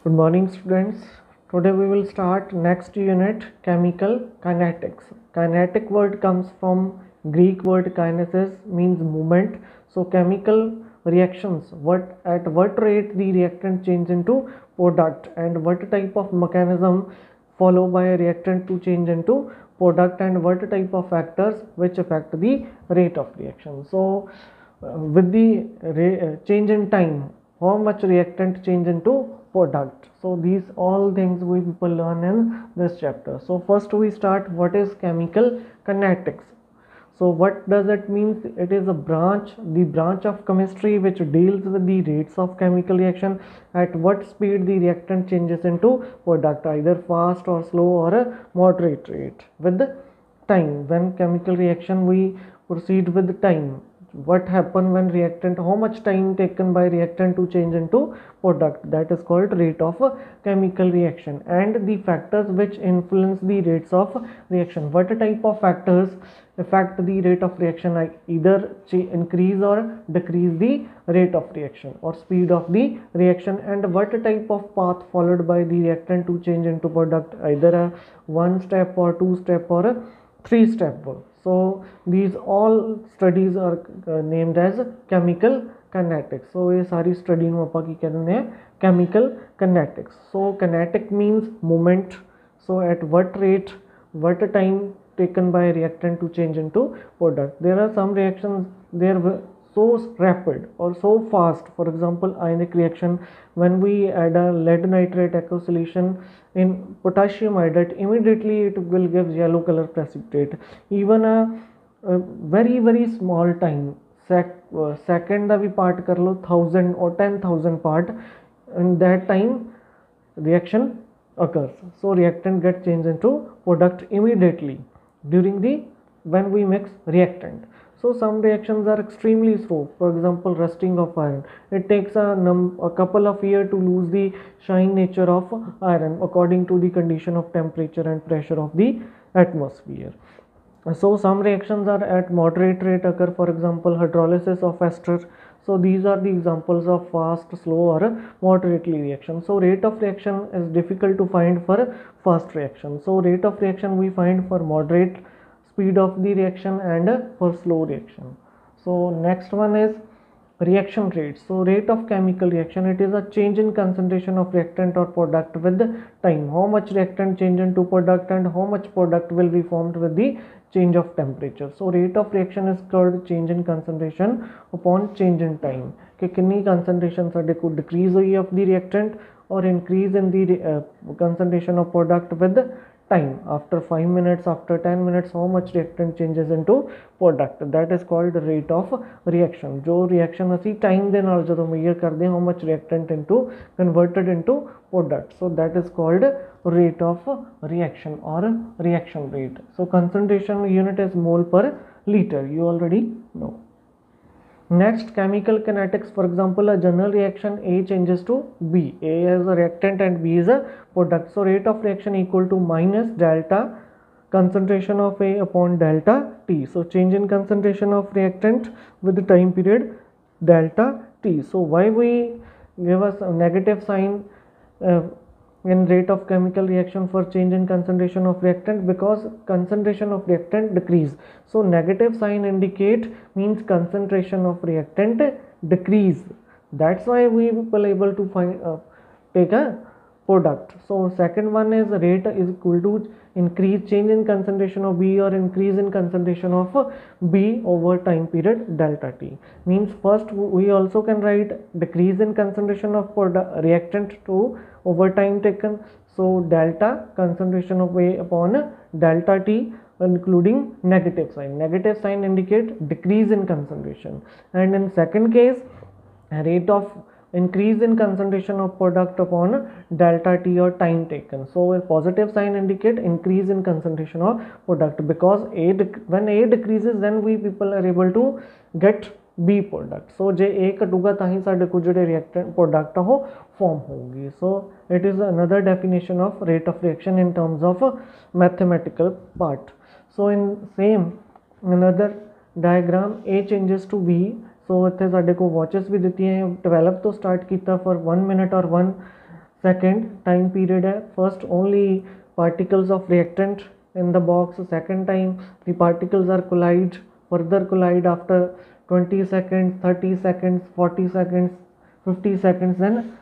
Good morning, students. Today we will start next unit, chemical kinetics. Kinetic word comes from Greek word kinesis, means movement. So chemical reactions, at what rate the reactant change into product, and what type of mechanism followed by a reactant to change into product, and what type of factors which affect the rate of reaction. So with the change in time, how much reactant change into product. So these all things we people learn in this chapter. So first we start, what is chemical kinetics. So what does it mean? It is the branch of chemistry which deals with the rates of chemical reaction, at what speed the reactant changes into product, either fast or slow or a moderate rate with time. When chemical reaction we proceed with time, what happen when reactant, how much time taken by reactant to change into product, that is called rate of chemical reaction. And the factors which influence the rates of reaction, what type of factors affect the rate of reaction, like either increase or decrease the rate of reaction or speed of the reaction, and what type of path followed by the reactant to change into product, either a one step or two step or a three step. So these all studies are named as chemical kinetics. So ये सारी study ਨੂੰ ਆਪਾਂ ਕੀ ਕਹਿੰਦੇ हैं, chemical kinetics. So kinetic means movement. So at what rate, what time taken by reactant to change into product. There are some reactions, they are so rapid or so fast. For example, ionic reaction, when we add a lead nitrate aqueous solution in potassium iodide, immediately it will give yellow color precipitate. Even a very small time, second the we part कर लो 1000 or 10,000 part, in that time reaction occurs. So reactant gets changed into product immediately during the when we mix reactant. So some reactions are extremely slow. For example, rusting of iron, it takes a couple of years to lose the shine nature of iron according to the condition of temperature and pressure of the atmosphere. So some reactions are at moderate rate occur, for example hydrolysis of ester. So these are the examples of fast, slow or moderately reaction. So rate of reaction is difficult to find for fast reaction. So rate of reaction we find for moderate speed of the reaction and for slow reaction. So next one is reaction rate. So rate of chemical reaction, it is a change in concentration of reactant or product with time. How much reactant change into product and how much product will be formed with the change of temperature. So rate of reaction is called change in concentration upon change in time. कि कितनी concentration साढ़े को decrease हुई of the reactant or increase in the concentration of product with time. After 5 minutes, after 10 minutes, how much reactant changes into product, that is called rate of reaction. जो reaction ਅਸੀਂ time ਦੇ ਨਾਲ ਜਦੋਂ measure ਕਰਦੇ how much reactant into converted into product, so that is called rate of reaction or reaction rate. So concentration unit is mole per liter, you already know. Next, chemical kinetics. For example, a general reaction, A changes to B. A is a reactant and B is a product. So rate of reaction equal to minus delta concentration of A upon delta T. So change in concentration of reactant with the time period delta T. So why we give us a negative sign in rate of chemical reaction for change in concentration of reactant? Because concentration of reactant decrease. So negative sign indicate means concentration of reactant decrease. That's why we will able to find take a product. So second one is rate is equal to increase change in concentration of B or increase in concentration of B over time period delta T. Means first we also can write decrease in concentration of reactant to over time taken. So delta concentration of A upon delta T, including negative sign. Negative sign indicate decrease in concentration. And in second case, rate of increase in concentration of product upon delta T or time taken. So a positive sign indicate increase in concentration of product, because when A decreases then we people are able to get B product. So J A घटूगा ताही साडे को जिहड़े reactant product हो form होगी. So it is another definition of rate of reaction in terms of mathematical part. So in same another diagram, A changes to B. सो इतने साढ़े को watches भी दी हैं 12 तो स्टार्ट किया फॉर 1 मिनट और 1 सेकेंड टाइम पीरियड है, first only particles of reactant in the box, second time the particles are further collide after 20 seconds, 30 seconds, 40 seconds, 50 seconds, then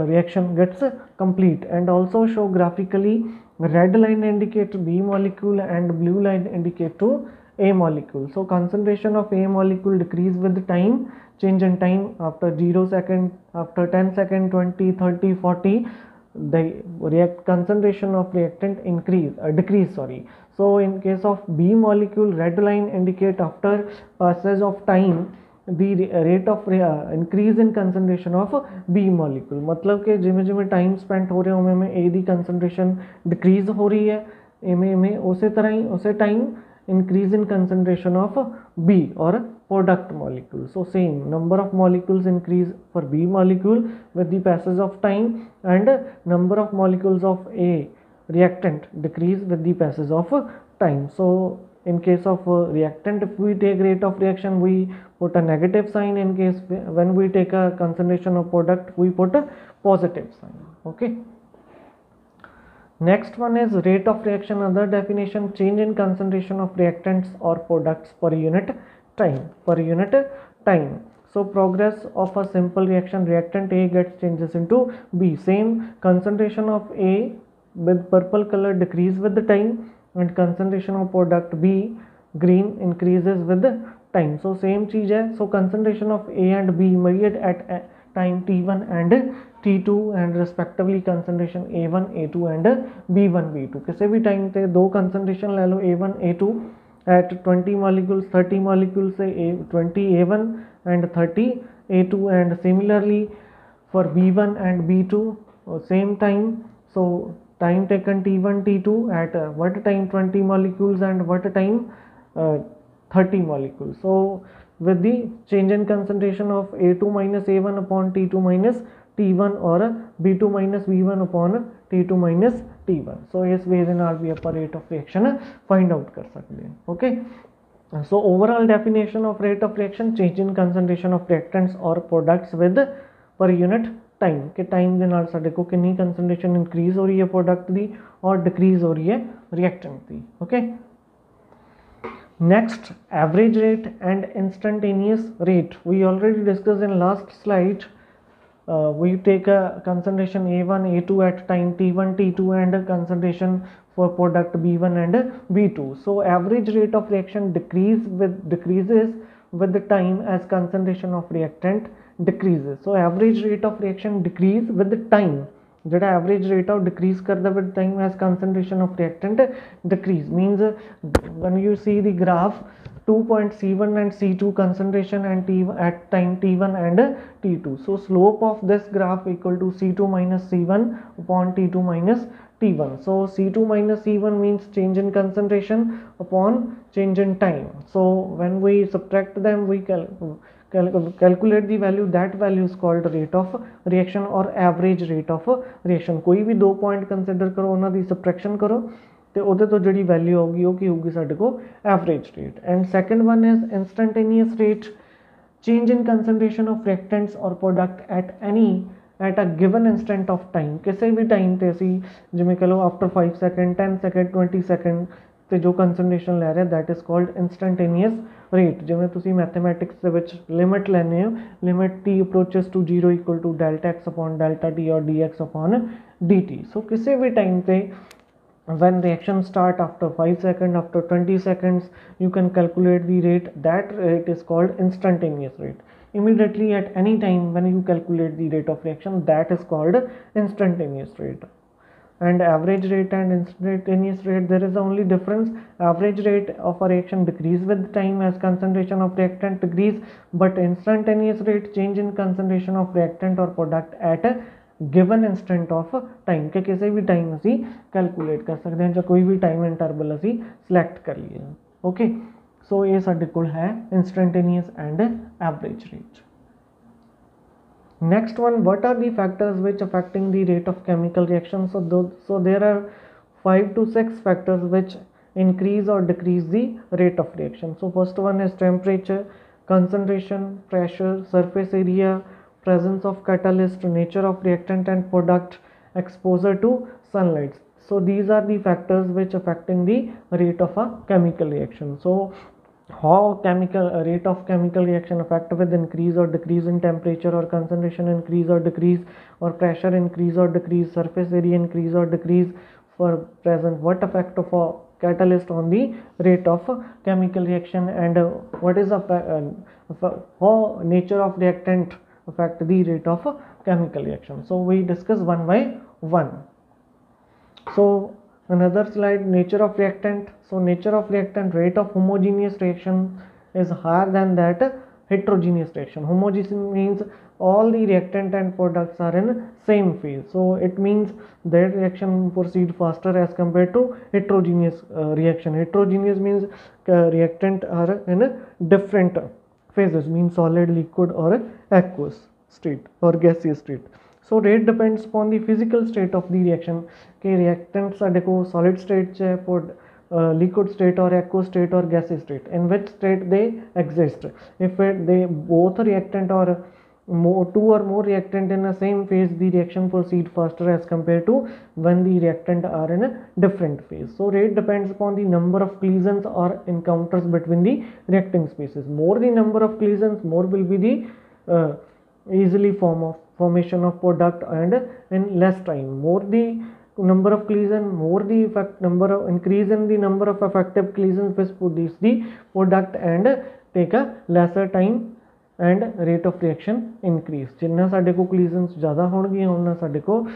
reaction gets complete. And also show graphically, red line indicate B molecule and blue line indicate to A molecule. So concentration of A molecule decrease with time, change in time after 0 second, after 10 second, 20, 30, 40, the concentration of reactant decrease. So in case of B molecule, red line indicate after passage of time the rate of increase in concentration of B molecule. मतलब कि जिमें जिमें time spend हो रहे हो में A the concentration decrease हो रही है, में उसी तरह ही उसे time increase in concentration of B or product molecule. So same number of molecules increase for B molecule with the passage of time, and number of molecules of A reactant decrease with the passage of time. So in case of reactant, if we take rate of reaction, we put a negative sign. In case when we take a concentration of product, we put a positive sign. Okay. Next one is rate of reaction. Other definition: change in concentration of reactants or products per unit time. So progress of a simple reaction, reactant A gets changes into B. Same concentration of A with purple color decrease with the time, and concentration of product B green increases with the time. So same चीज है. So concentration of A and B measured at time T1 and T2 and respectively concentration A1, A2 and B1, B2. किसी भी time पे दो concentration ले लो A1, A2 at 20 molecules, 30 molecules से 20 A1 and 30 A2, and similarly for B1 and B2 same time. So time taken T1, T2 at what time 20 molecules and what time 30 molecules. So with the change in concentration of A2 minus A1 upon T2 minus T1 or B2 minus B1 upon T2 minus T1. So इस way से आप भी अपना rate of reaction find out कर सकते हैं. Okay. So overall definition of rate of reaction: change in concentration of reactants or products with per unit time. के time ਦੇ ਨਾਲ ਸਾਡੇ को कितनी concentration increase हो रही है product ਦੀ और decrease हो रही है reactant the. Okay. Next, average rate and instantaneous rate. We already discussed in last slide. We take a concentration A1, A2 at time T1, T2 and a concentration for product B1 and B2. So average rate of reaction decreases with the time as concentration of reactant decreases. So average rate of reaction decrease with the time. जेड़ा average rate of decrease करता with time as concentration of reactant decrease, means when you see the graph 2.C1 and C2 concentration and T at time T1 and T2. So slope of this graph equal to C2 minus C1 upon T2 minus T1. So C2 minus C1 means change in concentration upon change in time. So when we subtract them, we calculate the value. That value is called rate of reaction or average rate of reaction. कोई भी दो point consider करो, उन्हों की subtraction करो तो ਉਹਦੇ ਤੋਂ ਜਿਹੜੀ ਵੈਲਿਊ ਆਊਗੀ ਉਹ ਕੀ ਹੋਊਗੀ ਸਾਡੇ ਕੋਲ average rate. And second one is instantaneous rate, change in concentration of reactants ਔਰ product at a given instant of time. ਕਿਸੇ ਵੀ ਟਾਈਮ ਤੇ ਅਸੀਂ ਜਿਵੇਂ ਕਹ ਲਓ ਆਫਟਰ 5 ਸੈਕਿੰਡ, 10 ਸੈਕਿੰਡ, 20 ਸੈਕਿੰਡ ਤੇ ਜੋ ਕੰਸਨਟ੍ਰੇਸ਼ਨ ਲੈ ਰਿਹਾ that is called instantaneous rate. ਜਿਵੇਂ ਤੁਸੀਂ ਮੈਥਮੈਟਿਕਸ ਦੇ ਵਿੱਚ ਲਿਮਿਟ ਲੈਂਦੇ ਹੋ, limit t approaches to 0 equal to delta x upon delta t ਔਰ dx ਅਪੋਨ dt. ਸੋ ਕਿਸੇ ਵੀ ਟਾਈਮ ਤੇ when reaction start after 5 seconds, after 20 seconds, you can calculate the rate. That rate is called instantaneous rate. Immediately at any time when you calculate the rate of reaction, that is called instantaneous rate. And average rate and instantaneous rate, there is only difference. Average rate of a reaction decrease with time as concentration of reactant decrease, but instantaneous rate change in concentration of reactant or product at a given instant of time के किसी भी time असी calculate कर सकते हैं, जो कोई भी टाइम इंटरवल असी सिलेक्ट कर लिए. ओके. सो ये साडे कोल है instantaneous and average rate. Next one, what are the factors which affecting the rate of chemical reaction. So there are 5 to 6 factors which increase or decrease the rate of reaction. So first one is temperature, concentration, pressure, surface area, presence of catalyst, nature of reactant and product, exposure to sunlight. So these are the factors which affecting the rate of a chemical reaction. So how chemical rate of chemical reaction affect with increase or decrease in temperature, or concentration increase or decrease, or pressure increase or decrease, surface area increase or decrease for present, what effect of a catalyst on the rate of chemical reaction, and what is how nature of reactant affect the rate of chemical reaction. So we discuss one by one. So another slide, nature of reactant. So nature of reactant, rate of homogeneous reaction is higher than that heterogeneous reaction. Homogeneous means all the reactant and products are in same phase, so it means that reaction proceed faster as compared to heterogeneous reaction. Heterogeneous means reactant are in different phases, means solid, liquid or aqueous state or gaseous state. So rate depends upon the physical state of the reaction कि reactant साढ़े को solid state च है, liquid state or aqueous state or gaseous state, in which state they exist. If they both reactant or two or more reactant in the same phase, the reaction proceed faster as compared to when the reactant are in a different phase. So rate depends upon the number of collisions or encounters between the reacting species. More the number of collisions, more will be the easily formation of product, and in less time. More the number of collision, more the increase in the number of effective collisions which produce the product, and take a lesser time and rate of reaction increase. जिन्ना साडे को collisions ज़्यादा होणगी उन्ना साडे को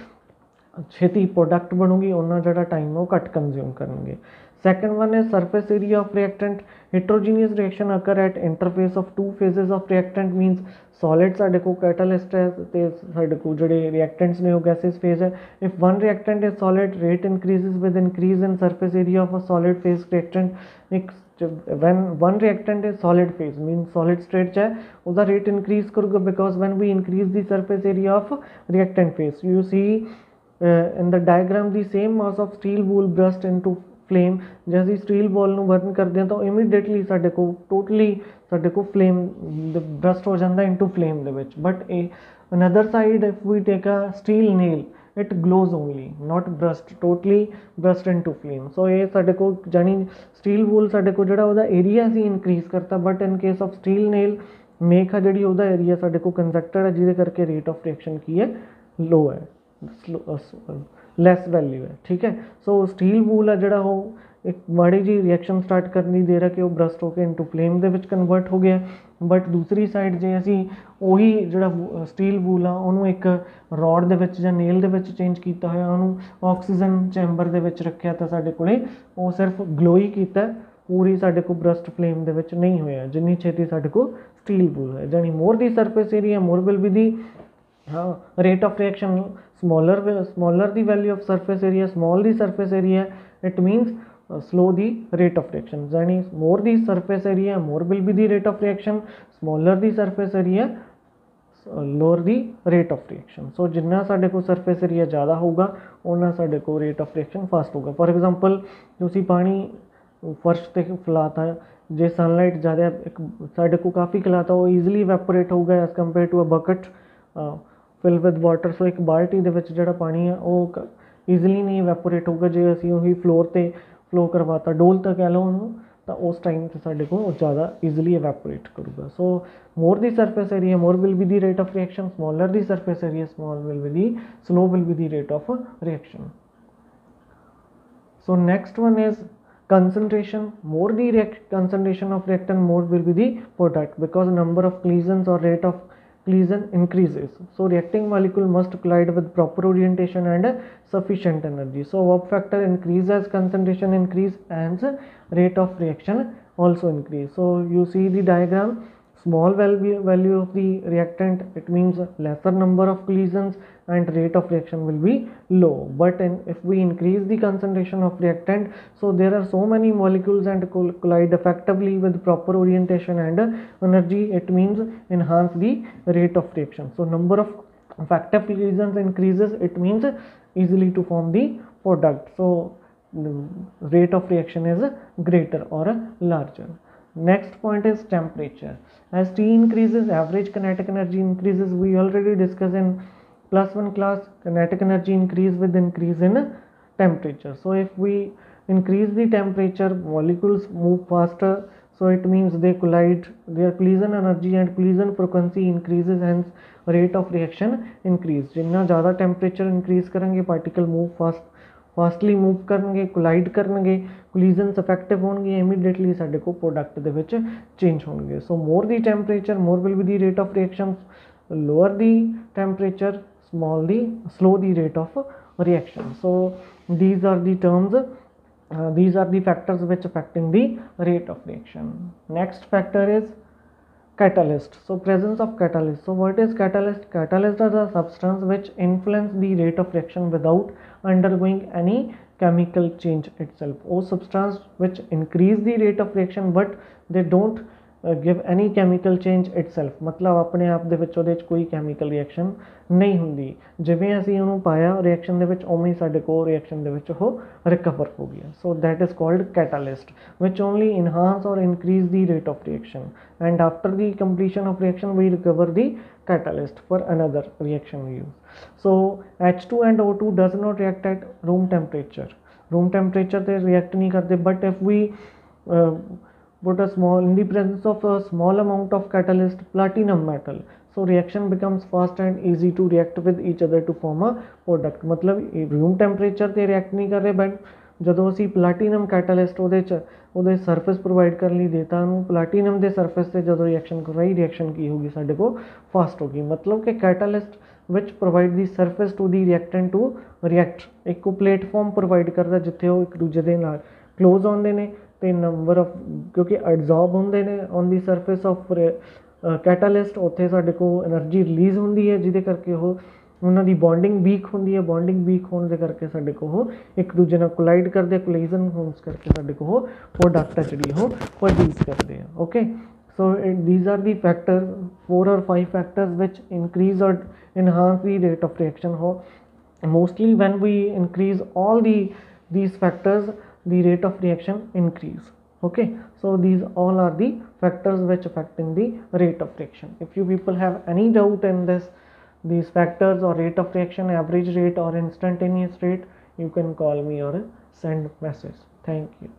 छेती product बनूगी, उन्ना ज़्यादा time वो घट कंज्यूम करेंगे. Second one is surface area of reactant. Heterogeneous reaction occur at interface of two phases of reactant, means solid साडे को catalyst है ते साडे को जड़े reactants ने वो gaseous phase है. If one reactant is solid, rate increases with increase in surface area of a solid phase reactant. When one reactant is solid phase, means solid state है, उसका rate increase करूँगा because when we increase the surface area of reactant phase, you see in the diagram the same mass of steel wool burst into flame. जैसे steel ball ਨੂੰ burn ਕਰਦੇ ਹਾਂ ਤਾਂ immediately ਸਾਡੇ ਕੋ ਟੋਟਲੀ ਸਾਡੇ ਕੋ ਫਲੇਮ ਬਰਸਟ ਹੋ ਜਾਂਦਾ ਇਨਟੂ ਫਲੇਮ ਦੇ ਵਿੱਚ. But another side if we take a steel nail, it glows only, not burst totally burst into flame. So ਇਹ ਸਾਡੇ ਕੋ ਜਾਨੀ ਸਟੀਲ ਵੂਲ ਸਾਡੇ ਕੋ ਜਿਹੜਾ ਉਹਦਾ ਏਰੀਆ ਸੀ ਇਨਕਰੀਜ਼ ਕਰਤਾ, but in case of steel nail make ਆ ਜਿਹੜੀ ਉਹਦਾ ਏਰੀਆ ਸਾਡੇ ਕੋ ਕੰਜੈਕਟਡ ਹੈ, ਜਿਹਦੇ ਕਰਕੇ ਰੇਟ ਆਫ ਰਿਐਕਸ਼ਨ ਕੀ ਹੈ, लो है, ਲੈਸ ਵੈਲਿਊ ਹੈ. ਠੀਕ ਹੈ. ਸੋ ਸਟੀਲ ਵੂਲ ਆ ਜਿਹੜਾ ਉਹ ਇੱਕ ਮਾੜੀ ਜੀ ਰਿਐਕਸ਼ਨ ਸਟਾਰਟ ਕਰਨੀ ਦੇ ਰਿਹਾ ਕਿ ਉਹ ਬਰਸਟ ਹੋ ਕੇ ਇਨਟੂ ਫਲੇਮ ਦੇ ਵਿੱਚ ਕਨਵਰਟ ਹੋ ਗਿਆ. ਬਟ ਦੂਸਰੀ ਸਾਈਡ ਜੇ ਅਸੀਂ ਉਹੀ ਜਿਹੜਾ ਸਟੀਲ ਵੂਲ ਆ ਉਹਨੂੰ ਇੱਕ ਰੋਡ ਦੇ ਵਿੱਚ ਜਾਂ ਨੇਲ ਦੇ ਵਿੱਚ ਚੇਂਜ ਕੀਤਾ ਹੋਇਆ, ਉਹਨੂੰ ਆਕਸੀਜਨ ਚੈਂਬਰ ਦੇ ਵਿੱਚ ਰੱਖਿਆ ਤਾਂ ਸਾਡੇ ਕੋਲੇ ਉਹ ਸਿਰਫ ਗਲੋ ਹੀ ਕੀਤਾ, ਪੂਰੀ ਸਾਡੇ ਕੋਲ ਬਰਸਟ ਫਲੇਮ ਦੇ ਵਿੱਚ ਨਹੀਂ ਹੋਇਆ ਜਿੰਨੀ ਛੇਤੀ ਸਾਡੇ ਕੋਲ ਸਟੀਲ ਵੂਲ ਹੈ. ਜਾਨੀ ਮੋਰ ਦੀ surface area more will be the rate of reaction. Smaller the value of surface area, small the surface area, it means slow the rate of reaction. Yani more the surface area, more will be the rate of reaction. Smaller the surface area, lower the rate of reaction. So जिन्ना साडे को surface area ज़्यादा होगा उन्ना साडे को rate of reaction fast होगा. For example तुसी पानी फर्श ते फैलाता है, जे सनलाइट ज़्यादा साडे को काफ़ी खिलाता वो ईजिली evaporate होगा as compared to a bucket fill with water. So ਇੱਕ ਬਾਲਟੀ ਦੇ ਵਿੱਚ ਜਿਹੜਾ ਪਾਣੀ ਆ ਉਹ ਈਜ਼ੀਲੀ ਨਹੀਂ ਇਵੈਪੋਰੇਟ ਹੋਊਗਾ. ਜੇ ਅਸੀਂ ਉਹੀ ਫਲੋਰ 'ਤੇ ਫਲੋ ਕਰਵਾਤਾ, ਡੋਲ ਤਾਂ ਕਹਿ ਲਓ ਉਹਨੂੰ, ਤਾਂ ਉਸ ਟਾਈਮ 'ਤੇ ਸਾਡੇ ਕੋਲ ਉਹ ਜ਼ਿਆਦਾ ਈਜ਼ੀਲੀ ਇਵੈਪੋਰੇਟ ਕਰੂਗਾ. ਸੋ ਮੋਰ ਦੀ surface area more will be the rate of reaction, smaller the surface area small will be the slow will be the rate of reaction. So next one is concentration. More the concentration of reactant, more will be the product, because number of collisions or rate of collision increases. So reacting molecule must collide with proper orientation and sufficient energy. So work factor increase as concentration increase and rate of reaction also increase. So you see the diagram, small value of the reactant, it means lesser number of collisions and rate of reaction will be low. But if we increase the concentration of reactant, so there are so many molecules and collide effectively with proper orientation and energy, it means enhance the rate of reaction. So number of effective collisions increases, it means easily to form the product. So rate of reaction is greater or larger. Next point is temperature. As T increases, average kinetic energy increases. We already discussed in +1 class, kinetic energy increase with increase in temperature. So if we increase the temperature, molecules move faster, so it means they collide, their collision energy and collision frequency increases, hence rate of reaction increase. जिन्ना ज़्यादा temperature increase करेंगे, particle move fastly move करनगे, collide करनगे, collisions effective होंगे, immediately साडे को product दे which change होंगे. So more the temperature, more will be the rate of reaction, lower the temperature, slow the rate of reaction. So these are the terms, these are the factors which affecting the rate of reaction. Next factor is catalyst. So presence of catalyst. So what is catalyst? Catalyst is a substance which influence the rate of reaction without undergoing any chemical change itself. Or substance which increase the rate of reaction but they don't give any chemical change itself. मतलब अपने आप ਦੇ ਵਿੱਚ ਉਹਦੇ 'ਚ ਕੋਈ chemical reaction नहीं ਹੁੰਦੀ, ਜਿਵੇਂ ਅਸੀਂ ਉਹਨੂੰ ਪਾਇਆ reaction ਦੇ ਵਿੱਚ ਉਵੇਂ ਹੀ ਸਾਡੇ ਕੋਲ reaction ਦੇ ਵਿੱਚ ਉਹ recover ਹੋ ਗਿਆ. So that is called catalyst, which only enhance or increase the rate of reaction, and after the completion of reaction we recover the catalyst for another reaction we use. So H2 and O2 does not react at room temperature. Room temperature they react नहीं करते, but if we put a small, in the presence of a small amount of catalyst, platinum metal, so reaction becomes fast and easy to react with each other to form a product. मतलब room temperature ਤੇ react नहीं कर रहे, but ਜਦੋਂ ਅਸੀਂ platinum catalyst ਉਹਦੇ surface provide ਕਰਨ ਲਈ ਦੇਤਾ ਉਹਨੂੰ, platinum ਦੇ surface ਤੇ ਜਦੋਂ reaction ਕਰ ਰਹੀ, reaction ਕੀ ਹੋਗੀ ਸਾਡੇ ਕੋਲ fast ਹੋਗੀ. मतलब कि catalyst which provide the surface to the reactant to react, ਇੱਕ platform provide ਕਰਦਾ ਜਿੱਥੇ ਉਹ ਇੱਕ ਦੂਜੇ ਦੇ ਨਾਲ close ਹੁੰਦੇ ਨੇ ਤੇ ਨੰਬਰ ਆਫ, ਕਿਉਂਕਿ ਐਡਜ਼ੋਰਬ ਹੁੰਦੇ ਨੇ on the surface of catalyst, ਉੱਥੇ ਸਾਡੇ ਕੋਲ એનર્ਜੀ ਰਿਲੀਜ਼ ਹੁੰਦੀ ਹੈ ਜਿਹਦੇ ਕਰਕੇ ਉਹ ਉਹਨਾਂ ਦੀ ਬੌਂਡਿੰਗ ਵੀਕ ਹੁੰਦੀ ਹੈ. ਬੌਂਡਿੰਗ ਵੀਕ ਹੋਣ ਦੇ ਕਰਕੇ ਸਾਡੇ ਕੋਲ ਉਹ ਇੱਕ ਦੂਜੇ ਨਾਲ ਕੋਲਾਈਡ ਕਰਦੇ, ਕੋਲੀਜ਼ਨ ਹੋਣ ਕਰਕੇ ਸਾਡੇ ਕੋਲ ਉਹ ਪ੍ਰੋਡਕਟ ਜਿਹੜੀ ਉਹ ਪ੍ਰੋਡਿਊਸ ਕਰਦੇ ਆ. Okay, so these are the factors, 4 or 5 factors which increase or enhance the rate of reaction. Mostly when we increase all these factors, the rate of reaction increase. Okay, so these all are the factors which affecting the rate of reaction. If you people have any doubt in these factors or rate of reaction, average rate or instantaneous rate, you can call me or send message. Thank you.